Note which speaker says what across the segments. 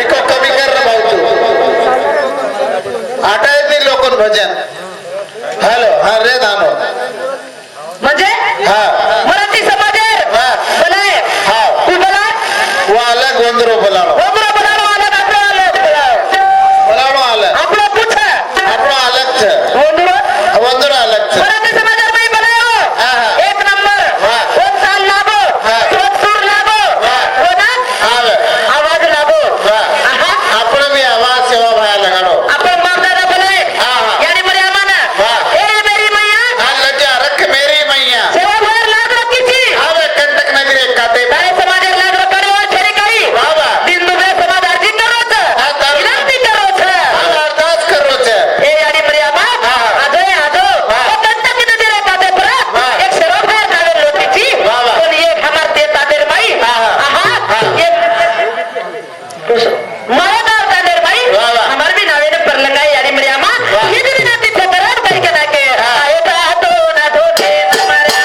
Speaker 1: देखो कमी कर रहा भाऊ तू आटा येत नाही लोकन भजन हॅलो हा रे दानो
Speaker 2: म्हणजे
Speaker 1: हा
Speaker 2: मराठी समाज बोलाय
Speaker 1: हा
Speaker 2: तू बोला
Speaker 1: वो अलग वंदरो बोलानो
Speaker 2: बोलानो अलग
Speaker 1: बोलानो अलग
Speaker 2: आपलं पूछ
Speaker 1: આપણો अलग છે વંદરો अलग છે
Speaker 2: मराठी समाज में बनायो एक नंबर कोण ताल लागो कोण सूर लागो कोण
Speaker 1: આવે
Speaker 2: आवाज लागो
Speaker 1: આપણે બી આવાજ સેવા ભાયા લગાડો
Speaker 2: आपण बापदादा बोलाय यानी मरे आम्हाला ए मेरी मैया
Speaker 1: આ લજા રખ મેરી મૈયા
Speaker 2: सेवा बाहेर लाग रखीची
Speaker 1: આવે કંટક નગરી કાતે
Speaker 2: काय समाज लाग रखडो छेरी काही
Speaker 1: बाबा
Speaker 2: दिन दुबे समाज अर्जित करोच विनंती करोच
Speaker 1: આ દાસ કરો છે
Speaker 2: ए यानी मरे आम्हा आजो कंटक किती दिले काते पर एक सेवा बाहेर जावे लोटीची पण एक हमार ते तादेर बाई एक मायादार तादेर बाई हमार भी नावे ने पर लगाई यानी मरे आम्हा ये भी विनंती से करत बाई के नाके आए तो आटो ना धोते तुम्हारा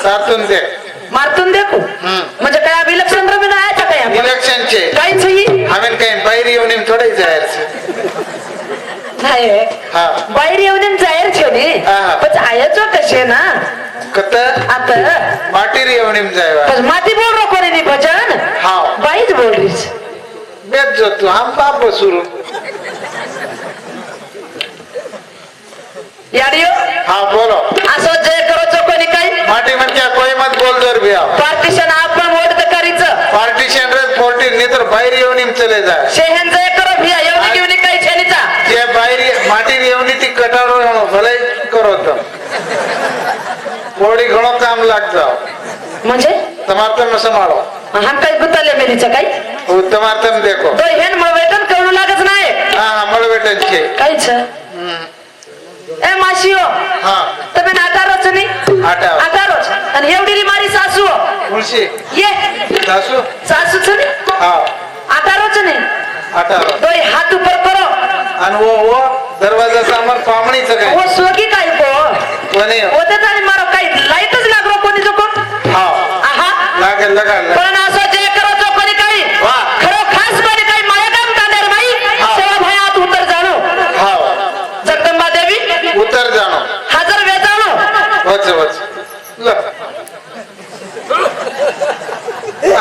Speaker 1: सातून दे
Speaker 2: मारतून देखो म्हणजे काय विलक्षण रवी नाही काय
Speaker 1: इलेक्शनचे
Speaker 2: काहीच
Speaker 1: आम्ही काही बाहेर येऊन थोडे जाहीर
Speaker 2: नाही बाहेर येऊन जाहीर ठेवणे पण आयाचो कसे ना
Speaker 1: कत
Speaker 2: आता
Speaker 1: माटी येऊन जाय
Speaker 2: माती बोल रो कोणी भजन
Speaker 1: हा
Speaker 2: बाईच बोल रहीस
Speaker 1: बेच जो तू हम बाप सुरू
Speaker 2: याडियो
Speaker 1: हाँ बोलो
Speaker 2: असो जय करो चो कोणी काही
Speaker 1: माटी म्हणजे कोई मत बोल दर भी आप
Speaker 2: पार्टीशन आपण वोट तर करीच
Speaker 1: पार्टीशन रे फोर्टी नहीं तो बाहर येऊन चले जाए
Speaker 2: शेहन जय करो भैया येऊन घेऊन काही छेनीचा
Speaker 1: जे बाहर माटी येऊन ती कटारो भले करो तो बॉडी घणो काम लाग जाओ
Speaker 2: म्हणजे
Speaker 1: तुम्हारे तम संभालो
Speaker 2: हम काही गुतले मेरीचा काही
Speaker 1: वो तुम्हारे तम देखो
Speaker 2: तो हेन मवेटन करू लागत नाही
Speaker 1: हाँ मळ बेटन छे
Speaker 2: काहीच ए माशियो
Speaker 1: हाँ
Speaker 2: તમે નાટારો છો ની આટારો છે અને એવડી મારી સાસુ
Speaker 1: मुळशी
Speaker 2: ये
Speaker 1: सासू
Speaker 2: सासू છે ને
Speaker 1: हाँ
Speaker 2: આટારો છે ને
Speaker 1: आटारो
Speaker 2: दोय हात ઉપર કરો
Speaker 1: आणि वो दरवाजा समोर पामणी सगळे
Speaker 2: वो सोगी काय को
Speaker 1: कोणी
Speaker 2: होते तरी मारो काही लाईटच लागरो कोणी जो को
Speaker 1: हाँ
Speaker 2: आहा
Speaker 1: लागेल लगाल
Speaker 2: पण असो जे करो तो कोणी काही
Speaker 1: वाह
Speaker 2: खरो खास कोणी काही माया काम तांदर बाई सेवा भयात उतर जाणो
Speaker 1: हाँ
Speaker 2: जगदंबा देवी
Speaker 1: ઉતર જાણો
Speaker 2: હાજર વેચાણો
Speaker 1: વચ્ચે વચ્ચે લો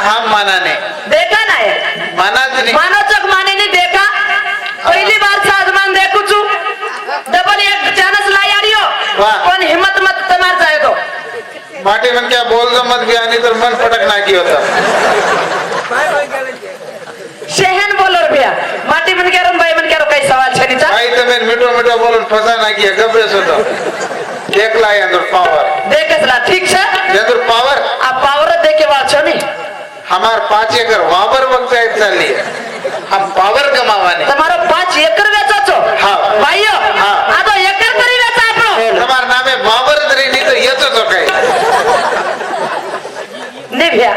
Speaker 1: હા માના ને
Speaker 2: देखा नाही
Speaker 1: માના જ નહીં
Speaker 2: मानो चक माने नहीं देखा पहली बार साजमान देखू छू डबल एक चांस ला यारियो
Speaker 1: वाह।
Speaker 2: पण हिम्मत मत तमार जाए तो
Speaker 1: माटी मन क्या बोल दो मत भी आनी तो मन फटक नाखी होता
Speaker 2: शहन बोलो भैया माटी मन के रम भाई मन के रो कई सवाल छे नीचा
Speaker 1: भाई તમે મીઠો મીઠો બોલો ને ફસા નાખીએ ગભરે છો તો એકલા અંદર પાવર
Speaker 2: देखेसला ठीक छे
Speaker 1: અંદર પાવર
Speaker 2: आ पावर देखे वाल छो नी
Speaker 1: हमार 5 एकड़ वावर पंचायत चाली है हम पावर कमावाने
Speaker 2: તમારો 5 એકર વેચો છો
Speaker 1: હા
Speaker 2: ભાઈઓ
Speaker 1: હા
Speaker 2: આ તો એકર કરી વેચા આપણો
Speaker 1: તમાર નામે વાवर જ રહી નહીં તો યચો તો કઈ
Speaker 2: ने भैया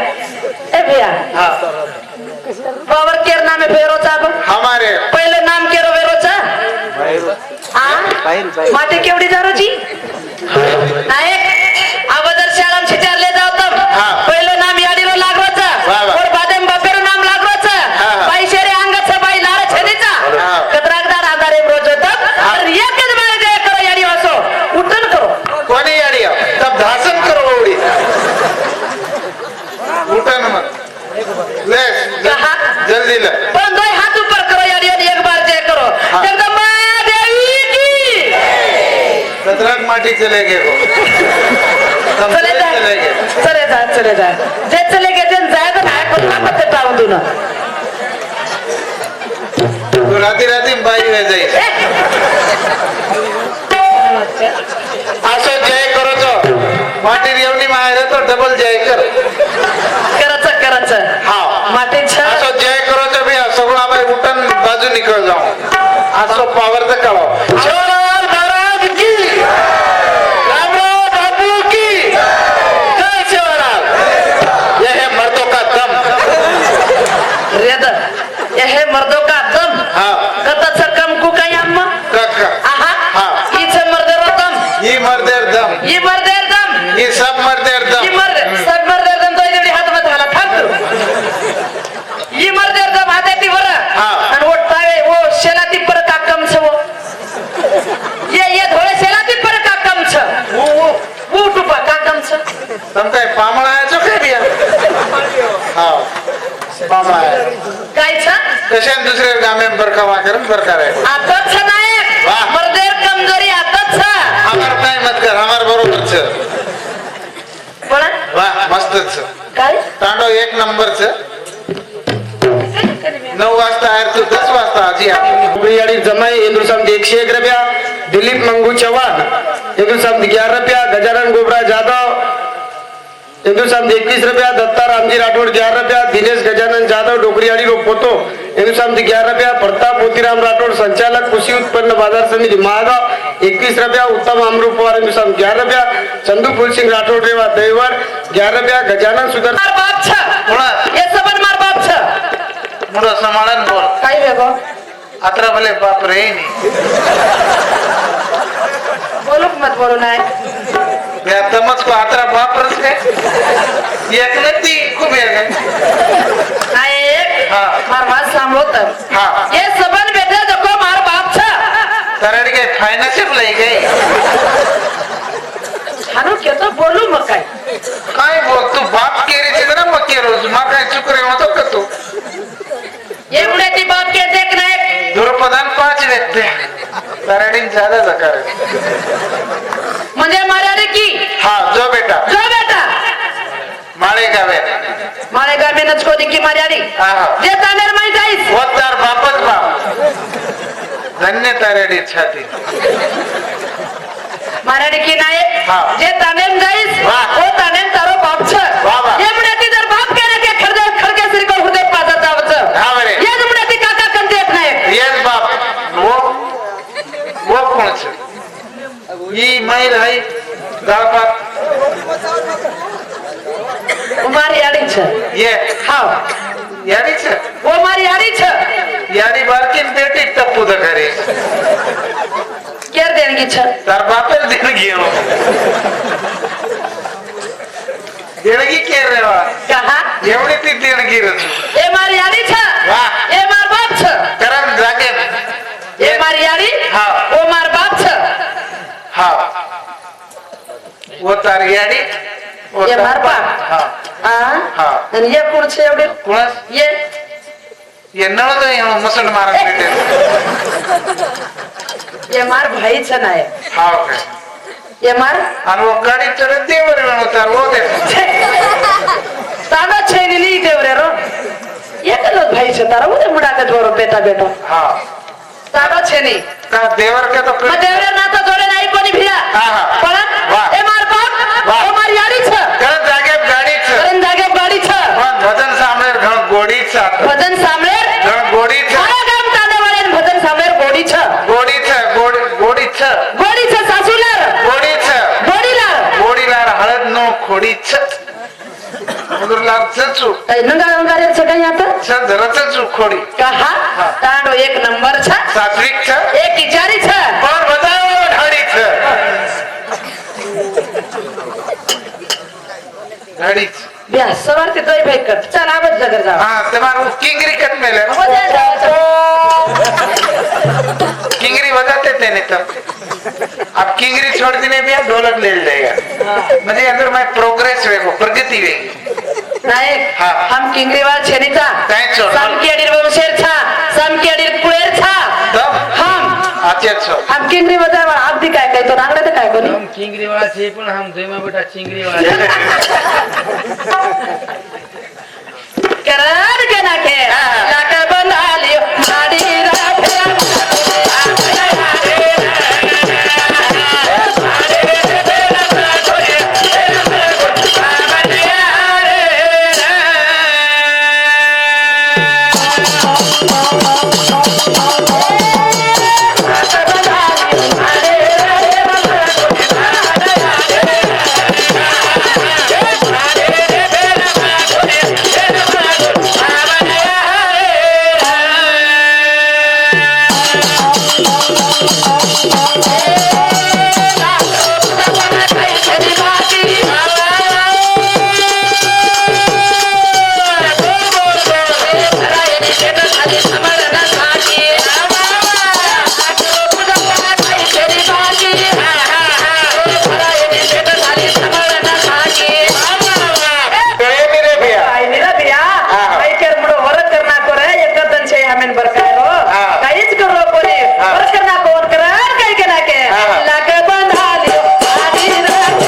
Speaker 2: ए भैया
Speaker 1: हाँ
Speaker 2: पावर केर नामे फेरो चाब
Speaker 1: हमारे
Speaker 2: पहिले नाम केरो वेरो चा आ माटे केवडी जारो जी नायक अगोदर शाळाम छिचार ले जाव तम
Speaker 1: हाँ।
Speaker 2: पहिले नाम याडीरो लागरो चा
Speaker 1: वाह, वाह।
Speaker 2: और बादेम बापेरो नाम लागरो चा
Speaker 1: हाँ, हाँ।
Speaker 2: बाई शेरे अंगत से बाई लारे छेनीचा
Speaker 1: हाँ।
Speaker 2: कतरागदार आधारे रोज तक और एक ज मारे जे करो याडी वासो उठन करो
Speaker 1: कोणी याडी आओ? तब भाषण करो उडी उठन मत ले
Speaker 2: कहा
Speaker 1: जल्दी ले
Speaker 2: पण दोय हाथ ऊपर करो याडी और एक बार जय करो
Speaker 1: हाँ।
Speaker 2: जगदम्बा देवी की
Speaker 1: कतराक माटी चले गए वो तब
Speaker 2: चले जा
Speaker 1: चले गए
Speaker 2: चले जा जे चले गए जन जाए तो नायक को मत टाळून देऊ ना
Speaker 1: तो राती राती में बाई रह जाए आसो जय करो तो माटी रेवनी में आए तो डबल जय कर
Speaker 2: करायचं
Speaker 1: हाँ
Speaker 2: माटे छ
Speaker 1: आसो जय करो तो भी सगळा भाई उठन बाजू निकल जाओ आसो पावर तक करो छोराल महाराज की रामराव बाबू की जय शिवराम यह है मर्दों का दम
Speaker 2: रेद यह मर्दों का दम
Speaker 1: हाँ
Speaker 2: कताच कम को काही अम्मा
Speaker 1: कक्का
Speaker 2: आहा
Speaker 1: हाँ
Speaker 2: हीच मर्देर दम
Speaker 1: ये मर्देर दम
Speaker 2: ही मर्देर दम
Speaker 1: ये सब मर्देर दम
Speaker 2: ही मर्दे सब मर्देर दम तो इकडे हात मध्ये घाला थांब ही मर्देर दम हाते ती वर
Speaker 1: हाँ।
Speaker 2: आणि वो टाळे वो शेलाती पर का कम छ वो ये धोळे शेलाती पर का कम छ वो टुपा का कम छ
Speaker 1: तुम काय पामळा आहे जो काय बिया हाँ पामळा आहे
Speaker 2: काय छ
Speaker 1: कशाने दुसऱ्या गामे बरका वाकरन बरका रहे
Speaker 2: आताच छ नायक
Speaker 1: वाह।
Speaker 2: मर्देर कमजोरी आताच छ
Speaker 1: हमार काय मत कर हमार बरोबर छ
Speaker 2: पण
Speaker 1: वाह मस्त छ
Speaker 2: काय
Speaker 1: तांडव 1 नंबर छ 9 वाजता आहे तू 10 वाजता आजी
Speaker 3: हुबळी आणि जमाई हिंदुस्तान 101 रुपया दिलीप मंगू चव्हाण हिंदुस्तान 11 रुपया गजानन गोबरा जाधव हिंदुस्तान 21 रुपया दत्ता रामजी राठोड 11 रुपया दिनेश गजानन जाधव डोकरीवाडी पोतो हिंदुस्तान 11 रुपया प्रताप मोतीराम राठोड संचालक कृषी उत्पन्न बाजार समिती महागाव 21 रुपया उत्तम अमरू पवार हिंदुस्तान 11 रुपया चंदू फुलसिंग राठोड रेवा दैवर 11 रुपया गजानन सुधर
Speaker 2: मार बाप छ
Speaker 1: मुळा
Speaker 2: ये सबन मार बाप छ
Speaker 1: मुळा समाधान बोल
Speaker 2: काय वेगो
Speaker 1: अतरा भले बाप रे नाही
Speaker 2: बोलू मत बोलू नाही
Speaker 1: या तमच को अतरा बाप रस काय एक नती खूप आहे
Speaker 2: नायक
Speaker 1: हाँ।
Speaker 2: मार बात सांभळो तर
Speaker 1: हाँ।
Speaker 2: ये सबन बेटा जको मार बाप छ
Speaker 1: तरडी काय फायनान्शियल लई काय
Speaker 2: हानो केतो बोलू मग काय
Speaker 1: काय बोल तू बाप केरी छे ना मग केरो मा काय चुकरे होतो का तू
Speaker 2: एवढे ती बाप के देख नायक
Speaker 1: दुर्पदान 5 व्यक्ती तरडी ज्यादा जकार
Speaker 2: म्हणजे मार्यादे की
Speaker 1: हाँ जो बेटा
Speaker 2: जो बेटा
Speaker 1: माळे गावे
Speaker 2: मारे गामीनच कोदी की मार्यादी
Speaker 1: हाँ, हाँ।
Speaker 2: जे तानेर माहित आहेस
Speaker 1: वतार बापच बाप धन्य तरडी छाती
Speaker 2: मार्यादी की नायक
Speaker 1: हाँ।
Speaker 2: जे तानेम जाईस
Speaker 1: वाह।
Speaker 2: वो तानेम तारो बाप छ
Speaker 1: वाह, वाह।
Speaker 2: एवढे ती जर बाप केला के खरगे श्रीको हृदय पाजर जावच
Speaker 1: हाँ बरे
Speaker 2: ये जमडे ती काका कन देत नायक
Speaker 1: येस बाप वो कोण छे ही मैल है दाळपात
Speaker 2: मारी याडी छ
Speaker 1: ये
Speaker 2: हाव
Speaker 1: याडी छे
Speaker 2: वो मारी याडी छ
Speaker 1: याडी बारकीन बेटी टप्पू द करे
Speaker 2: केर देणगी छ
Speaker 1: तार बापेर दिन गियो देणगी के रे वा
Speaker 2: कहा
Speaker 1: एवढी ती देणगी रे
Speaker 2: ए मारी याडी छ
Speaker 1: वाह।
Speaker 2: ए मार बाप छ
Speaker 1: करम जागे
Speaker 2: ए मारी याडी
Speaker 1: हाँ।
Speaker 2: ओ मार बाप छ
Speaker 1: उतार याडी
Speaker 2: ये मारपा
Speaker 1: हा
Speaker 2: हा आणि ये कोण છે एवढे
Speaker 1: कोणास
Speaker 2: ये
Speaker 1: नळद मुसळ मारा
Speaker 2: ये मार भाईच नाही
Speaker 1: हा ओके
Speaker 2: ये मार
Speaker 1: आणि वो गाडी चढत देवर उतार वो दे
Speaker 2: ताना छेनी देवरे रो एकलो भाई છે તારા હું મુડા કે જોરો બેટા બેટો
Speaker 1: हा
Speaker 2: તાનો છેની
Speaker 1: का देवर के तो
Speaker 2: मग देवरे ना तो जोडे नाही कोणी भिया
Speaker 1: हा, हा.
Speaker 2: पण
Speaker 1: वाह.
Speaker 2: ए मार बाप
Speaker 1: वाह.
Speaker 2: ओ मार याडी छ
Speaker 1: करत जागे गाडीच
Speaker 2: करण जागे गाडी छ
Speaker 1: पण भजन सामने घण गोडीच
Speaker 2: भजन सामळेर
Speaker 1: घण गोडीच
Speaker 2: मारा गाम तानेवाळे भजन सामळेर गोडी छ
Speaker 1: गोडीच गोडीच
Speaker 2: गोडी छ सासूलार
Speaker 1: गोडीच
Speaker 2: गोडीलार
Speaker 1: गोडीला हळद नो खोडीच मुदुरलार चचू
Speaker 2: काय नंगारे छ काय आता
Speaker 1: जरा चचू खोडी
Speaker 2: कहा तांडो एक नंबर छ
Speaker 1: सात्विक छ
Speaker 2: एक इचारी छ
Speaker 1: पण बताओ ढाडीच ढाडीच
Speaker 2: ब्या सवार ते तोय भाई कट चल आवत जगर जा
Speaker 1: हा तुम्हारा किंगरी कट मेले किंगरी बजाते थे नहीं तब अब किंगरी छोड़ देने भी ढोलक ले जाएगा म्हणजे अंदर मैं प्रोग्रेस वेगो प्रगती वेगी
Speaker 2: नायक
Speaker 1: हा.
Speaker 2: हम किंगरीवाल छेनीचा
Speaker 1: काय चोर?
Speaker 2: सामकेडीर वंशेर छा सामकेडीर कुळेर छा
Speaker 1: तब
Speaker 2: हम
Speaker 1: अच्छा अच्छा
Speaker 2: हम किंगरी बजावा आप दी काय काय तो नांगडे ते काय कोणी
Speaker 3: हम चिंगरी वाला छे पण हम जोईमा बेटा चिंगरी वाला
Speaker 2: करार के नाके लाका बना लियो माडी राखे
Speaker 1: कळे मी रे भैया
Speaker 2: आई निरा बिया आई केर मुडो वरत करना कोरे एकदन छे हमेन बरकारो
Speaker 1: हा.
Speaker 2: काहीच करो कोणी
Speaker 1: हा.
Speaker 2: वरत करना कोण करार काय के नाके
Speaker 1: हा.
Speaker 2: लाका बना लियो माडी राखे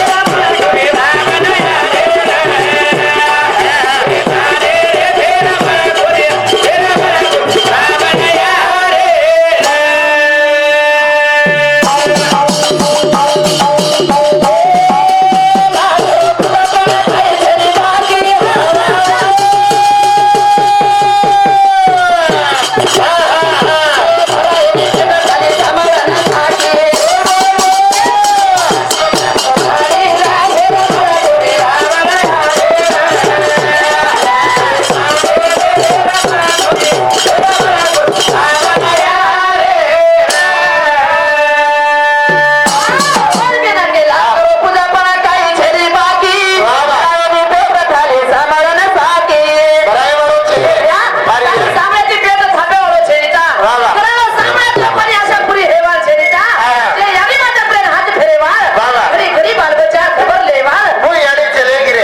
Speaker 1: वो याडी चलेगी रे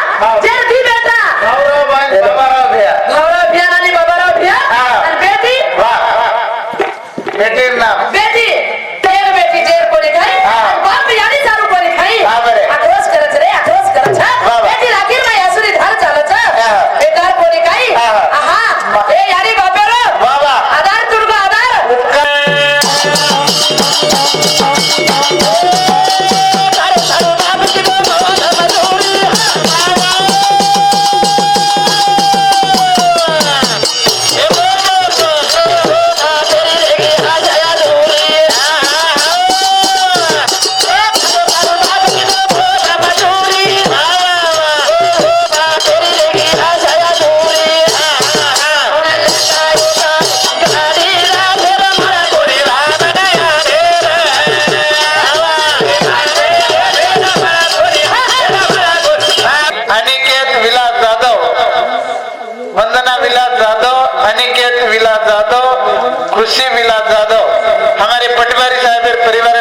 Speaker 1: हा भी बेटा गौरव भाई बाबाराव भैया हा. वाह बेटीर नाम
Speaker 2: बेटी तेर बेटी जेर कोणी खाई
Speaker 1: हा.
Speaker 2: बाप याडी चालू कोणी खाई
Speaker 1: हा बरे.
Speaker 2: आठवस करत रे आठवस करत छा
Speaker 1: वा वा.
Speaker 2: बेटी राखीर नाही असुरी धार चालत छा
Speaker 1: हा.
Speaker 2: बेकार कोणी खाई
Speaker 1: हा.
Speaker 2: आहा ए याडी बापेरो
Speaker 1: वाह वाह
Speaker 2: आधार तुर्गो आधार
Speaker 1: अनिकेत विलास जाधव वंदना विलास जाधव अनिकेत विलास जाधव खुशी विलास जाधव हमें साहेब परिवार